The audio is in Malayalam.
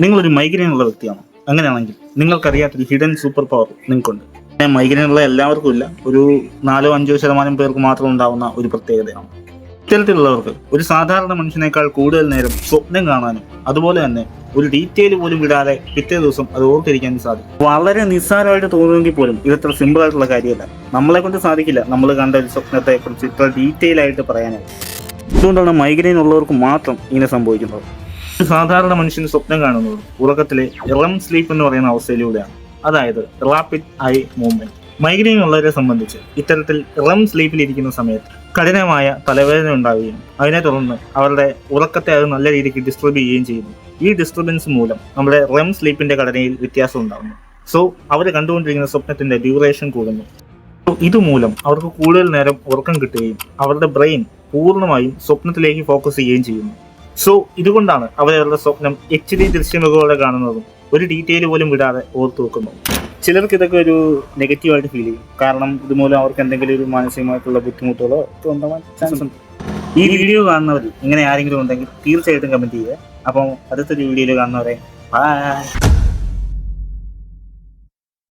നിങ്ങളൊരു മൈഗ്രെയിൻ ഉള്ള വ്യക്തിയാണോ? അങ്ങനെയാണെങ്കിൽ നിങ്ങൾക്കറിയാത്തൊരു ഹിഡൻ സൂപ്പർ പവർ നിങ്ങൾക്കുണ്ട്. മൈഗ്രെയിൻ ഉള്ള എല്ലാവർക്കും ഇല്ല, ഒരു 4-5% പേർക്ക് മാത്രം ഉണ്ടാവുന്ന ഒരു പ്രത്യേകതയാണ്. ഇത്തരത്തിലുള്ളവർക്ക് ഒരു സാധാരണ മനുഷ്യനേക്കാൾ കൂടുതൽ നേരം സ്വപ്നം കാണാനും അതുപോലെ തന്നെ ഒരു ഡീറ്റെയിൽ പോലും വിടാതെ പിറ്റേ ദിവസം അത് ഓർത്തിരിക്കാനും സാധിക്കും. വളരെ നിസ്സാരമായിട്ട് തോന്നുമെങ്കിൽ പോലും ഇതത്ര സിമ്പിൾ ആയിട്ടുള്ള കാര്യമല്ല. നമ്മളെ കൊണ്ട് സാധിക്കില്ല നമ്മൾ കണ്ട ഒരു സ്വപ്നത്തെ കുറിച്ച് ഇത്ര ഡീറ്റെയിൽ ആയിട്ട് പറയാനായിട്ട്. അതുകൊണ്ടാണ് മൈഗ്രെയിൻ ഉള്ളവർക്ക് മാത്രം ഇങ്ങനെ സംഭവിക്കുന്നത്. ഒരു സാധാരണ മനുഷ്യന് സ്വപ്നം കാണുന്നത് ഉറക്കത്തിലെ REM സ്ലീപ്പ് എന്ന് പറയുന്ന അവസ്ഥയിലൂടെയാണ്, അതായത് റാപ്പിഡ് ഐ മൂവ്മെന്റ്. മൈഗ്രെയിൻ ഉള്ളവരെ സംബന്ധിച്ച് ഇത്തരത്തിൽ REM സ്ലീപ്പിൽ ഇരിക്കുന്ന സമയത്ത് കഠിനമായ തലവേദന ഉണ്ടാവുകയും അതിനെ തുടർന്ന് അവരുടെ ഉറക്കത്തെ അത് നല്ല രീതിക്ക് ഡിസ്റ്റർബ് ചെയ്യുകയും ചെയ്യുന്നു. ഈ ഡിസ്റ്റർബൻസ് മൂലം നമ്മുടെ REM സ്ലീപ്പിന്റെ ഘടനയിൽ വ്യത്യാസം ഉണ്ടാകുന്നു. സോ അവർ കണ്ടുകൊണ്ടിരിക്കുന്ന സ്വപ്നത്തിന്റെ ഡ്യൂറേഷൻ കൂടുന്നു. ഇതുമൂലം അവർക്ക് കൂടുതൽ നേരം ഉറക്കം കിട്ടുകയും അവരുടെ ബ്രെയിൻ പൂർണ്ണമായും സ്വപ്നത്തിലേക്ക് ഫോക്കസ് ചെയ്യുകയും ചെയ്യുന്നു. സോ ഇതുകൊണ്ടാണ് അവരുടെ സ്വപ്നം HD ദൃശ്യമുഖങ്ങളോടെ കാണുന്നതും ഒരു ഡീറ്റെയിൽ പോലും വിടാതെ ഓർത്തു വെക്കുന്നു. ചിലർക്ക് ഇതൊക്കെ ഒരു നെഗറ്റീവായിട്ട് ഫീൽ ചെയ്യും, കാരണം ഇതുമൂലം അവർക്ക് എന്തെങ്കിലും ഒരു മാനസികമായിട്ടുള്ള ബുദ്ധിമുട്ടുകളോ ഉണ്ടാവാൻ ചാൻസ് ഉണ്ട്. ഈ വീഡിയോ കാണുന്നവർ ഇങ്ങനെ ആരെങ്കിലും ഉണ്ടെങ്കിൽ തീർച്ചയായിട്ടും കമന്റ് ചെയ്യുക. അപ്പം അടുത്തൊരു വീഡിയോയിൽ കാണുന്നവരെ ബൈ.